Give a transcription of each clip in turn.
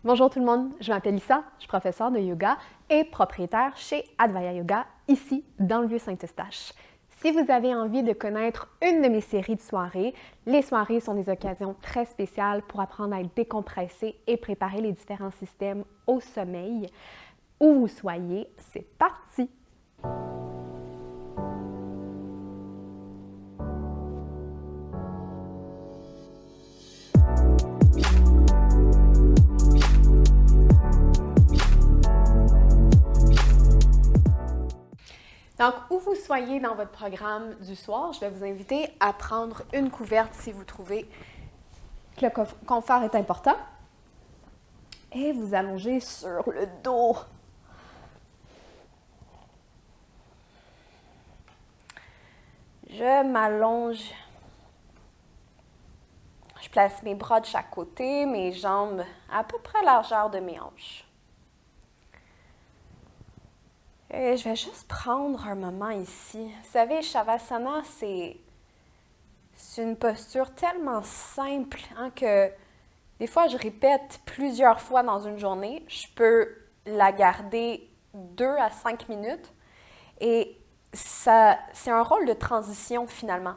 Bonjour tout le monde, je m'appelle Lisa, je suis professeure de yoga et propriétaire chez Advaya Yoga, ici dans le Vieux-Saint-Eustache. Si vous avez envie de connaître une de mes séries de soirées, les soirées sont des occasions très spéciales pour apprendre à être décompressé et préparer les différents systèmes au sommeil. Où vous soyez, c'est parti! Donc, où vous soyez dans votre programme du soir, je vais vous inviter à prendre une couverte si vous trouvez que le confort est important. Et vous allongez sur le dos. Je m'allonge. Je place mes bras de chaque côté, mes jambes à peu près largeur de mes hanches. Et je vais juste prendre un moment ici. Vous savez, Shavasana, c'est une posture tellement simple que des fois, je répète plusieurs fois dans une journée. Je peux la garder 2 à 5 minutes. Et ça, c'est un rôle de transition finalement.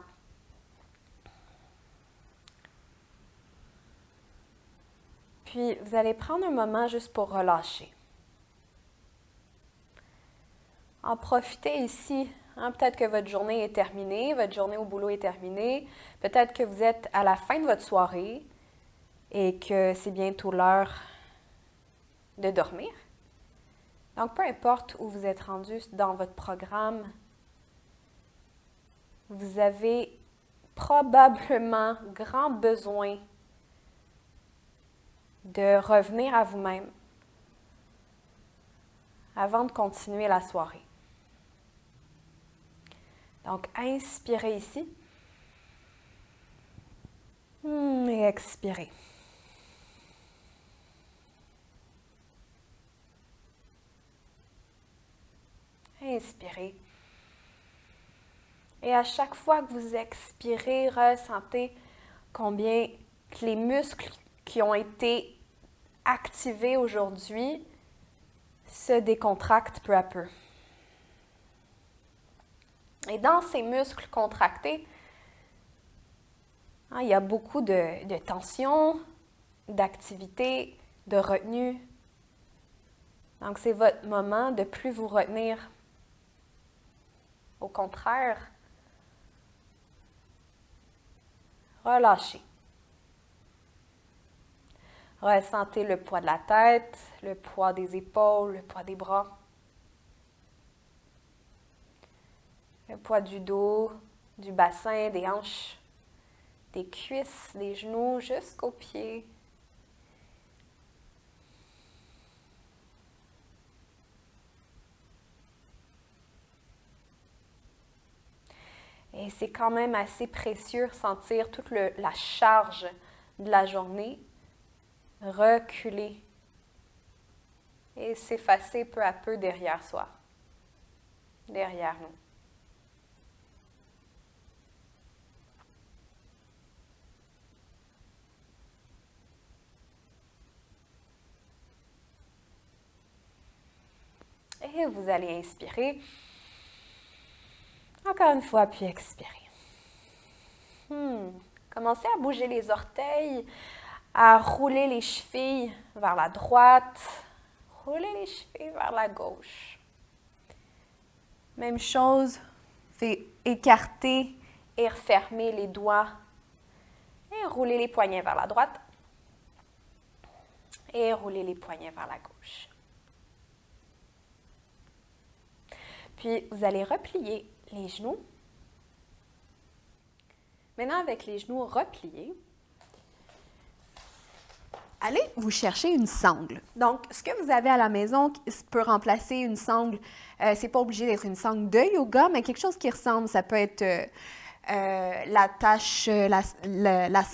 Puis, vous allez prendre un moment juste pour relâcher. En profitez ici. Peut-être que votre journée est terminée, votre journée au boulot est terminée. Peut-être que vous êtes à la fin de votre soirée et que c'est bientôt l'heure de dormir. Donc, peu importe où vous êtes rendu dans votre programme, vous avez probablement grand besoin de revenir à vous-même avant de continuer la soirée. Donc, inspirez ici et expirez. Inspirez. Et à chaque fois que vous expirez, ressentez combien les muscles qui ont été activés aujourd'hui se décontractent peu à peu. Et dans ces muscles contractés, il y a beaucoup de tension, d'activité, de retenue. Donc, c'est votre moment de ne plus vous retenir. Au contraire, relâchez. Ressentez le poids de la tête, le poids des épaules, le poids des bras, le poids du dos, du bassin, des hanches, des cuisses, des genoux jusqu'aux pieds. Et c'est quand même assez précieux de sentir toute la charge de la journée reculer et s'effacer peu à peu derrière soi, derrière nous. Et vous allez inspirer. Encore une fois, puis expirer. Commencez à bouger les orteils, à rouler les chevilles vers la droite, rouler les chevilles vers la gauche. Même chose, fait écarter et refermer les doigts et rouler les poignets vers la droite et rouler les poignets vers la gauche. Puis, vous allez replier les genoux. Maintenant, avec les genoux repliés, allez vous chercher une sangle. Donc, ce que vous avez à la maison peut remplacer une sangle. C'est pas obligé d'être une sangle de yoga, mais quelque chose qui ressemble. Ça peut être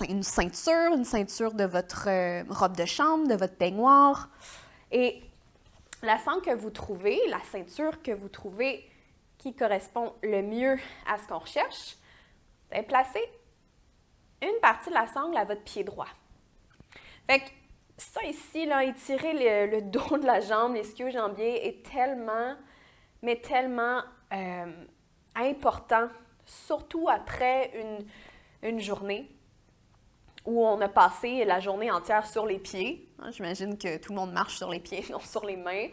une ceinture de votre robe de chambre, de votre peignoir. Et la sangle que vous trouvez, la ceinture que vous trouvez qui correspond le mieux à ce qu'on recherche, vous allez placer une partie de la sangle à votre pied droit. Fait que ça ici, là, étirer le dos de la jambe, l'ischio-jambier est tellement, mais tellement important, surtout après une journée où on a passé la journée entière sur les pieds. J'imagine que tout le monde marche sur les pieds, non sur les mains.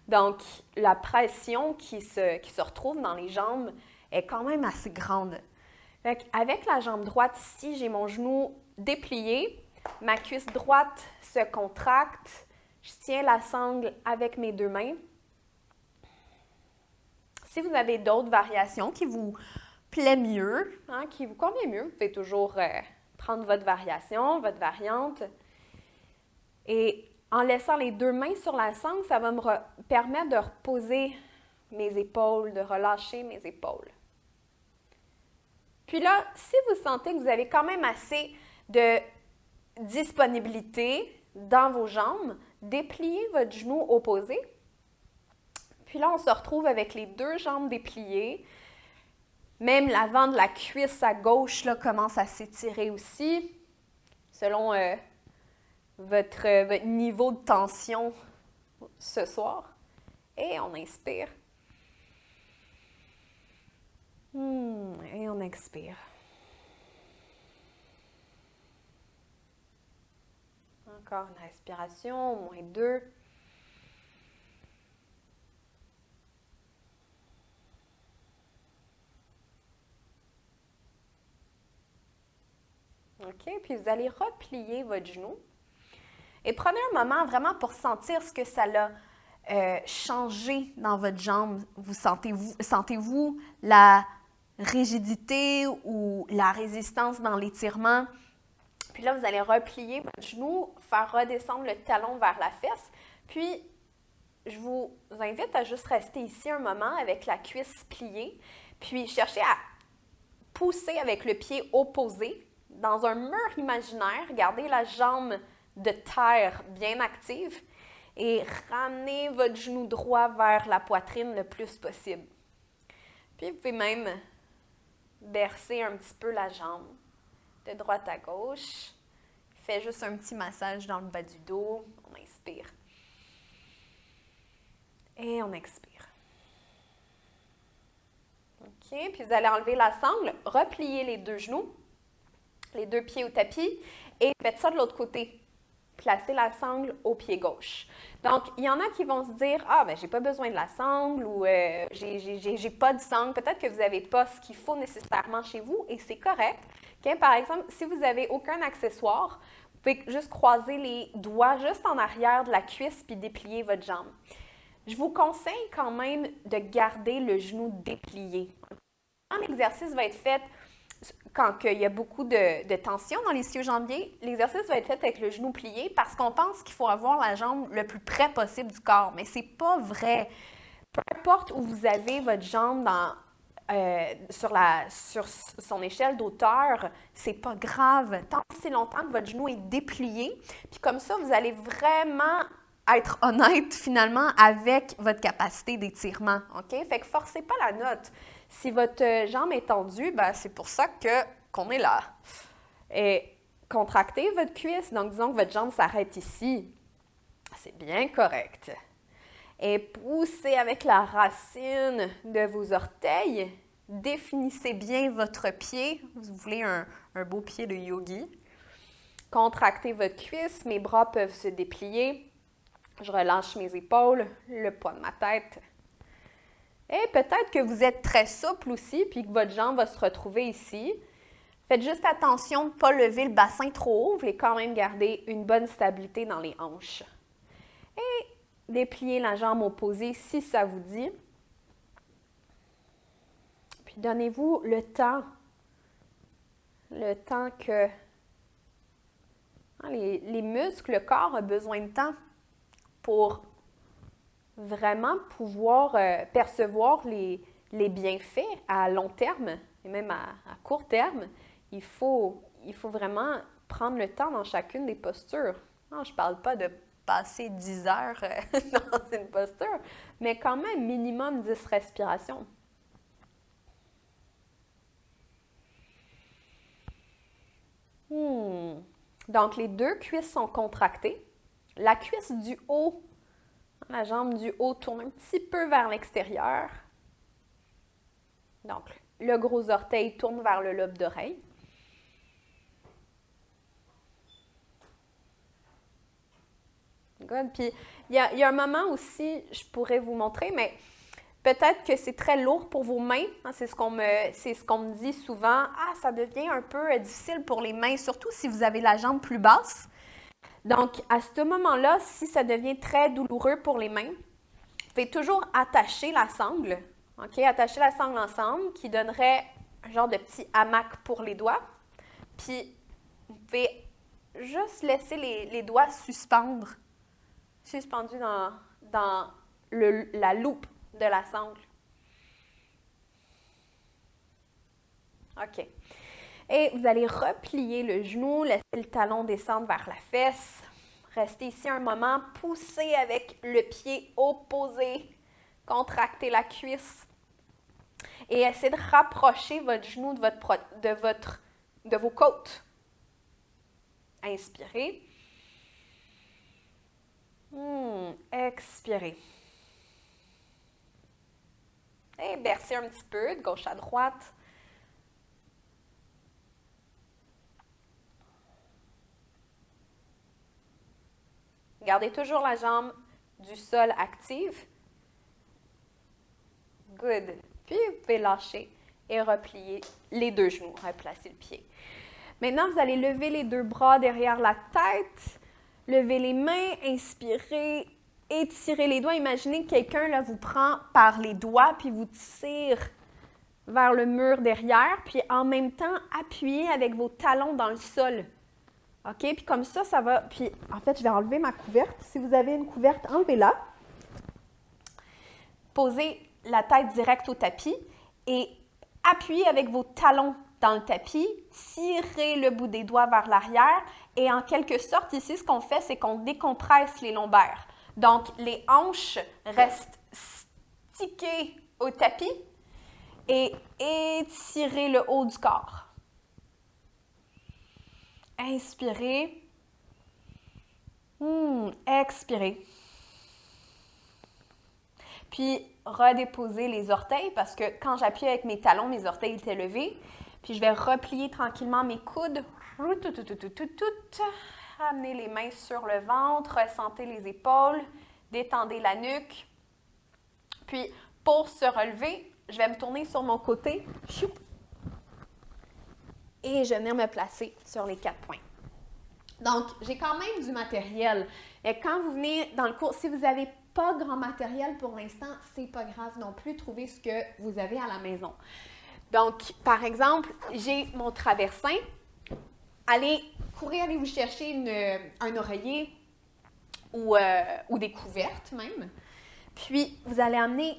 Donc, la pression qui se retrouve dans les jambes est quand même assez grande. Avec la jambe droite ici, j'ai mon genou déplié, ma cuisse droite se contracte, je tiens la sangle avec mes deux mains. Si vous avez d'autres variations qui vous plaît mieux, qui vous convient mieux, vous pouvez toujours prendre votre variation, votre variante. Et en laissant les deux mains sur la sangle, ça va me permettre de reposer mes épaules, de relâcher mes épaules. Puis là, si vous sentez que vous avez quand même assez de disponibilité dans vos jambes, dépliez votre genou opposé. Puis là, on se retrouve avec les deux jambes dépliées. Même l'avant de la cuisse à gauche là, commence à s'étirer aussi, selon votre niveau de tension ce soir. Et on inspire. Et on expire. Encore une respiration, au moins deux. OK, puis vous allez replier votre genou. Et prenez un moment vraiment pour sentir ce que ça a changé dans votre jambe. Sentez-vous la rigidité ou la résistance dans l'étirement? Puis là, vous allez replier votre genou, faire redescendre le talon vers la fesse. Puis, je vous invite à juste rester ici un moment avec la cuisse pliée. Puis, cherchez à pousser avec le pied opposé dans un mur imaginaire. Gardez la jambe de terre bien active et ramenez votre genou droit vers la poitrine le plus possible. Puis, vous pouvez même bercer un petit peu la jambe de droite à gauche. Faites juste un petit massage dans le bas du dos. On inspire. Et on expire. OK, puis vous allez enlever la sangle, replier les deux genoux, les deux pieds au tapis et faites ça de l'autre côté. Placez la sangle au pied gauche. Donc, il y en a qui vont se dire « Ah, ben j'ai pas besoin de la sangle » ou j'ai pas de sangle. Peut-être que vous n'avez pas ce qu'il faut nécessairement chez vous et c'est correct. Okay? Par exemple, si vous n'avez aucun accessoire, vous pouvez juste croiser les doigts juste en arrière de la cuisse puis déplier votre jambe. Je vous conseille quand même de garder le genou déplié. Quand l'exercice va être fait, quand il y a beaucoup de tension dans l'ischio-jambier, l'exercice va être fait avec le genou plié parce qu'on pense qu'il faut avoir la jambe le plus près possible du corps, mais c'est pas vrai. Peu importe où vous avez votre jambe sur son échelle d'auteur, c'est pas grave. Tant que c'est longtemps que votre genou est déplié, puis comme ça, vous allez vraiment être honnête finalement avec votre capacité d'étirement. OK? Fait que forcez pas la note. Si votre jambe est tendue, ben c'est pour ça qu'on est là. Et contractez votre cuisse, donc disons que votre jambe s'arrête ici. C'est bien correct. Et poussez avec la racine de vos orteils. Définissez bien votre pied. Vous voulez un beau pied de yogi. Contractez votre cuisse. Mes bras peuvent se déplier. Je relâche mes épaules, le poids de ma tête. Et peut-être que vous êtes très souple aussi, puis que votre jambe va se retrouver ici. Faites juste attention de ne pas lever le bassin trop haut. Vous voulez quand même garder une bonne stabilité dans les hanches. Et dépliez la jambe opposée si ça vous dit. Puis donnez-vous le temps que les muscles, le corps a besoin de temps pour vraiment pouvoir percevoir les bienfaits à long terme et même à court terme. Il faut vraiment prendre le temps dans chacune des postures. Non, je ne parle pas de passer 10 heures dans une posture, mais quand même minimum 10 respirations. Donc, les deux cuisses sont contractées. La cuisse du haut, la jambe du haut tourne un petit peu vers l'extérieur. Donc, le gros orteil tourne vers le lobe d'oreille. Good. Puis, il y a un moment aussi, je pourrais vous montrer, mais peut-être que c'est très lourd pour vos mains. C'est ce qu'on me dit souvent. Ah, ça devient un peu difficile pour les mains, surtout si vous avez la jambe plus basse. Donc, à ce moment-là, si ça devient très douloureux pour les mains, vous pouvez toujours attacher la sangle. OK? Attacher la sangle ensemble, qui donnerait un genre de petit hamac pour les doigts. Puis, vous pouvez juste laisser les doigts suspendus dans la loupe de la sangle. OK. Et vous allez replier le genou, laisser le talon descendre vers la fesse. Restez ici un moment, poussez avec le pied opposé, contractez la cuisse. Et essayez de rapprocher votre genou de vos côtes. Inspirez. Expirez. Et bercez un petit peu de gauche à droite. Gardez toujours la jambe du sol active. Good. Puis, vous pouvez lâcher et replier les deux genoux, replacer le pied. Maintenant, vous allez lever les deux bras derrière la tête, lever les mains, inspirez, étirez les doigts. Imaginez que quelqu'un là, vous prend par les doigts puis vous tire vers le mur derrière, puis en même temps, appuyez avec vos talons dans le sol. OK? Puis comme ça va... Puis, en fait, je vais enlever ma couverte. Si vous avez une couverte, enlevez-la. Posez la tête directe au tapis et appuyez avec vos talons dans le tapis. Tirez le bout des doigts vers l'arrière. Et en quelque sorte, ici, ce qu'on fait, c'est qu'on décompresse les lombaires. Donc, les hanches restent stickées au tapis et étirez le haut du corps. Inspirez. Expirez. Puis, redéposez les orteils parce que quand j'appuie avec mes talons, mes orteils étaient levés. Puis, je vais replier tranquillement mes coudes. Ramenez les mains sur le ventre, ressentez les épaules, détendez la nuque. Puis, pour se relever, je vais me tourner sur mon côté. Et je vais venir me placer sur les 4 points. Donc, j'ai quand même du matériel. Et quand vous venez dans le cours, si vous n'avez pas grand matériel pour l'instant, c'est pas grave non plus. Trouvez ce que vous avez à la maison. Donc, par exemple, j'ai mon traversin. Allez vous chercher un oreiller ou des couvertes même. Puis, vous allez amener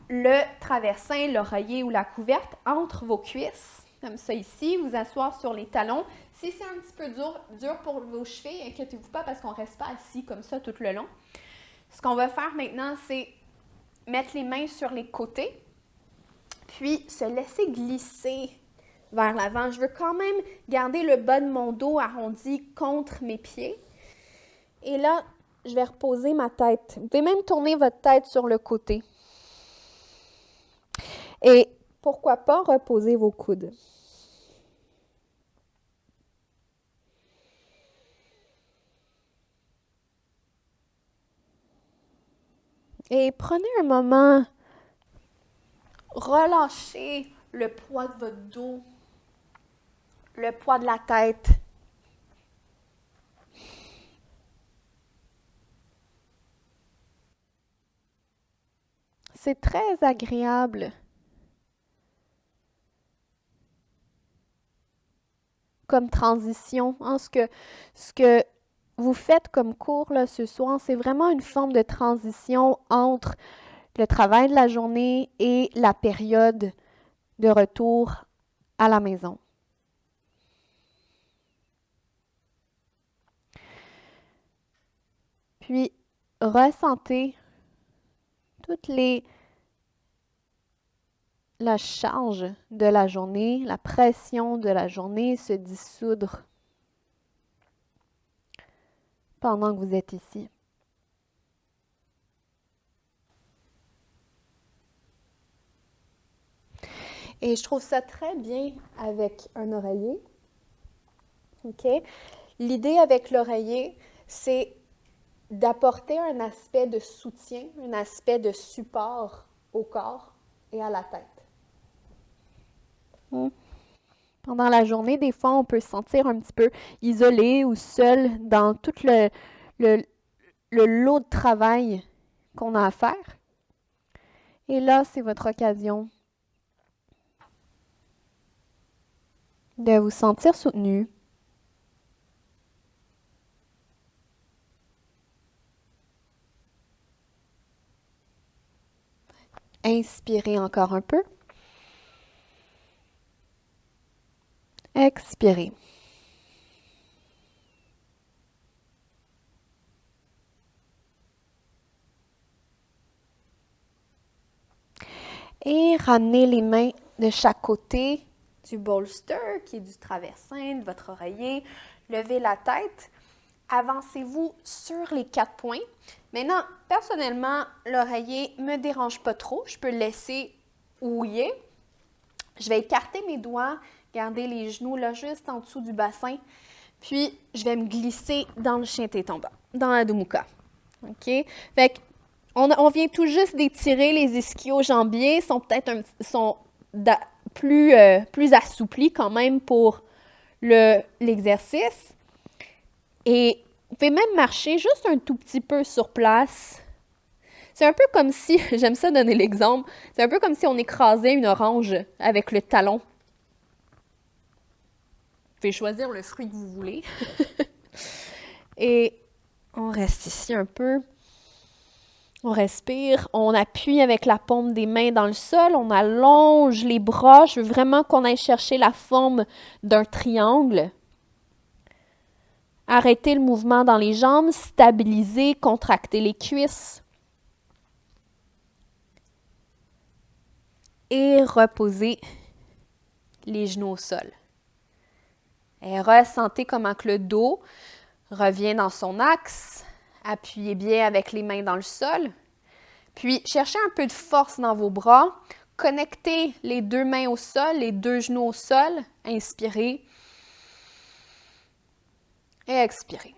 le traversin, l'oreiller ou la couverte entre vos cuisses. Comme ça ici, vous asseoir sur les talons. Si c'est un petit peu dur pour vos chevilles, inquiétez-vous pas parce qu'on ne reste pas assis comme ça tout le long. Ce qu'on va faire maintenant, c'est mettre les mains sur les côtés, puis se laisser glisser vers l'avant. Je veux quand même garder le bas de mon dos arrondi contre mes pieds. Et là, je vais reposer ma tête. Vous pouvez même tourner votre tête sur le côté. Et pourquoi pas reposer vos coudes. Et prenez un moment, relâchez le poids de votre dos, le poids de la tête. C'est très agréable. Comme transition, hein, ce que vous faites comme cours là, ce soir, c'est vraiment une forme de transition entre le travail de la journée et la période de retour à la maison. Puis, ressentez la charge de la journée, la pression de la journée se dissoudre pendant que vous êtes ici. Et je trouve ça très bien avec un oreiller. OK? L'idée avec l'oreiller, c'est d'apporter un aspect de soutien, un aspect de support au corps et à la tête. Pendant la journée, des fois, on peut se sentir un petit peu isolé ou seul dans tout le lot de travail qu'on a à faire. Et là, c'est votre occasion de vous sentir soutenu. Inspirez encore un peu. Expirez. Et ramenez les mains de chaque côté du bolster, qui est du traversin, de votre oreiller. Levez la tête. Avancez-vous sur les 4 points. Maintenant, personnellement, l'oreiller ne me dérange pas trop. Je peux le laisser où il est. Je vais écarter mes doigts, garder les genoux là juste en dessous du bassin. Puis, je vais me glisser dans le chien tête tombant, dans la Adho Mukha. OK? Fait que on vient tout juste d'étirer les ischio-jambiers, sont peut-être plus assouplis quand même pour l'exercice. Et vous pouvez même marcher juste un tout petit peu sur place. C'est un peu comme si, j'aime ça donner l'exemple, c'est un peu comme si on écrasait une orange avec le talon. Vous pouvez choisir le fruit que vous voulez. Et on reste ici un peu. On respire, on appuie avec la paume des mains dans le sol, on allonge les bras. Je veux vraiment qu'on aille chercher la forme d'un triangle. Arrêtez le mouvement dans les jambes, stabilisez, contractez les cuisses. Et reposez les genoux au sol. Et ressentez comment que le dos revient dans son axe. Appuyez bien avec les mains dans le sol. Puis, cherchez un peu de force dans vos bras. Connectez les 2 mains au sol, les 2 genoux au sol. Inspirez. Et expirez.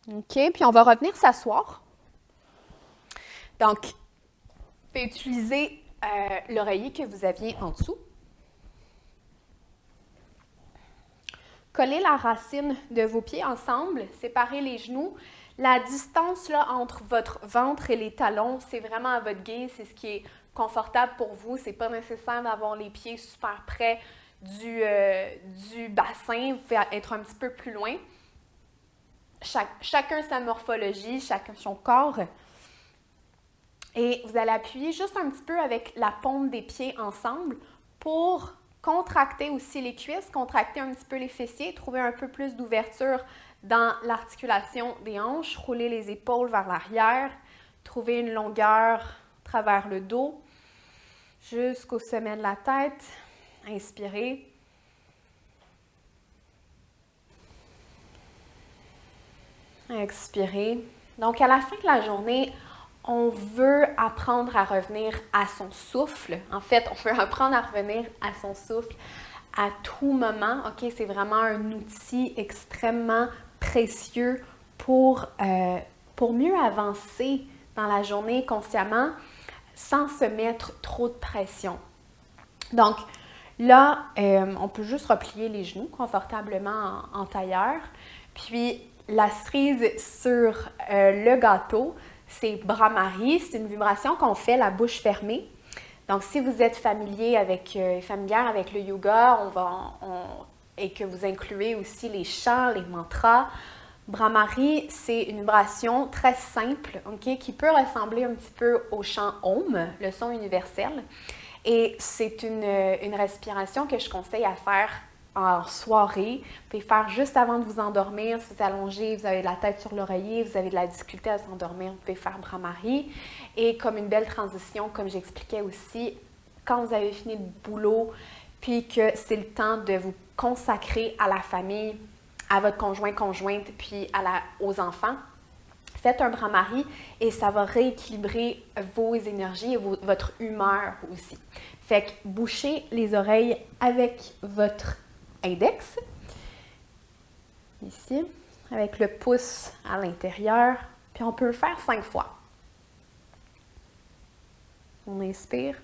OK, puis on va revenir s'asseoir. Donc, vous pouvez utiliser l'oreiller que vous aviez en dessous. Collez la racine de vos pieds ensemble, séparez les genoux. La distance là, entre votre ventre et les talons, c'est vraiment à votre guise, c'est ce qui est confortable pour vous. Ce n'est pas nécessaire d'avoir les pieds super près du bassin. Vous pouvez être un petit peu plus loin. Chacun sa morphologie, chacun son corps. Et vous allez appuyer juste un petit peu avec la paume des pieds ensemble pour contracter aussi les cuisses, contracter un petit peu les fessiers, trouver un peu plus d'ouverture dans l'articulation des hanches, rouler les épaules vers l'arrière, trouver une longueur à travers le dos jusqu'au sommet de la tête. Inspirez. Expirez. Donc, à la fin de la journée, on veut apprendre à revenir à son souffle. En fait, on veut apprendre à revenir à son souffle à tout moment. OK, c'est vraiment un outil extrêmement précieux pour mieux avancer dans la journée consciemment sans se mettre trop de pression. Donc, là, on peut juste replier les genoux confortablement en tailleur. Puis, la cerise sur le gâteau, c'est Brahmari. C'est une vibration qu'on fait la bouche fermée. Donc, si vous êtes familière avec le yoga et que vous incluez aussi les chants, les mantras, Brahmari, c'est une vibration très simple, okay, qui peut ressembler un petit peu au chant Om, le son universel. Et c'est une respiration que je conseille à faire en soirée. Vous pouvez faire juste avant de vous endormir. Si vous allongez, vous avez la tête sur l'oreiller, vous avez de la difficulté à s'endormir, vous pouvez faire Brahmari. Et comme une belle transition, comme j'expliquais aussi, quand vous avez fini le boulot, puis que c'est le temps de vous consacrer à la famille, à votre conjoint, conjointe, puis aux enfants. Faites un bras-marie et ça va rééquilibrer vos énergies et votre humeur aussi. Fait que bouchez les oreilles avec votre index, ici, avec le pouce à l'intérieur, puis on peut le faire 5 fois. On inspire.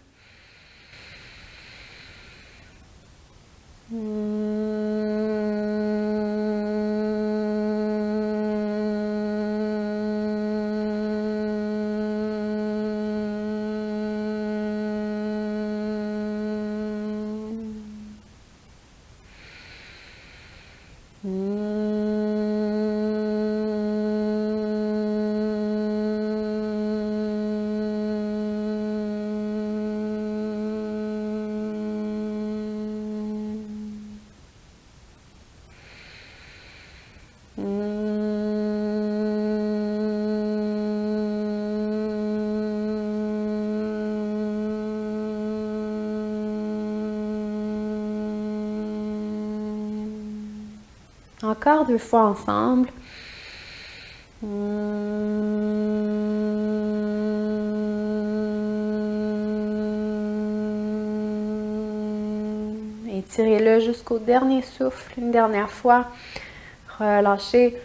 Encore 2 fois ensemble. Étirez-le jusqu'au dernier souffle, une dernière fois. Relâchez.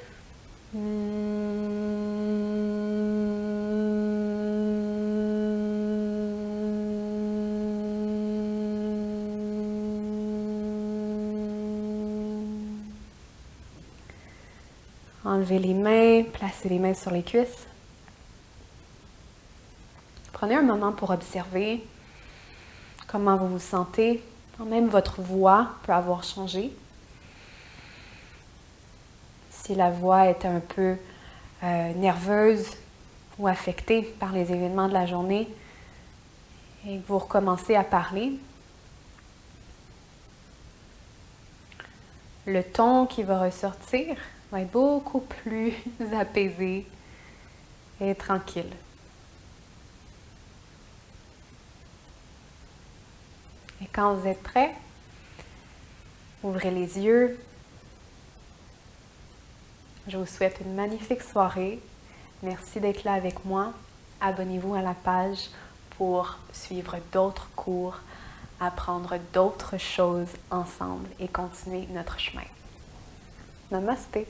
Enlevez les mains, placez les mains sur les cuisses. Prenez un moment pour observer comment vous vous sentez. Même votre voix peut avoir changé. Si la voix est un peu nerveuse ou affectée par les événements de la journée et que vous recommencez à parler, le ton qui va ressortir va être beaucoup plus apaisé et tranquille. Et quand vous êtes prêt, ouvrez les yeux. Je vous souhaite une magnifique soirée. Merci d'être là avec moi. Abonnez-vous à la page pour suivre d'autres cours, apprendre d'autres choses ensemble et continuer notre chemin. Namasté!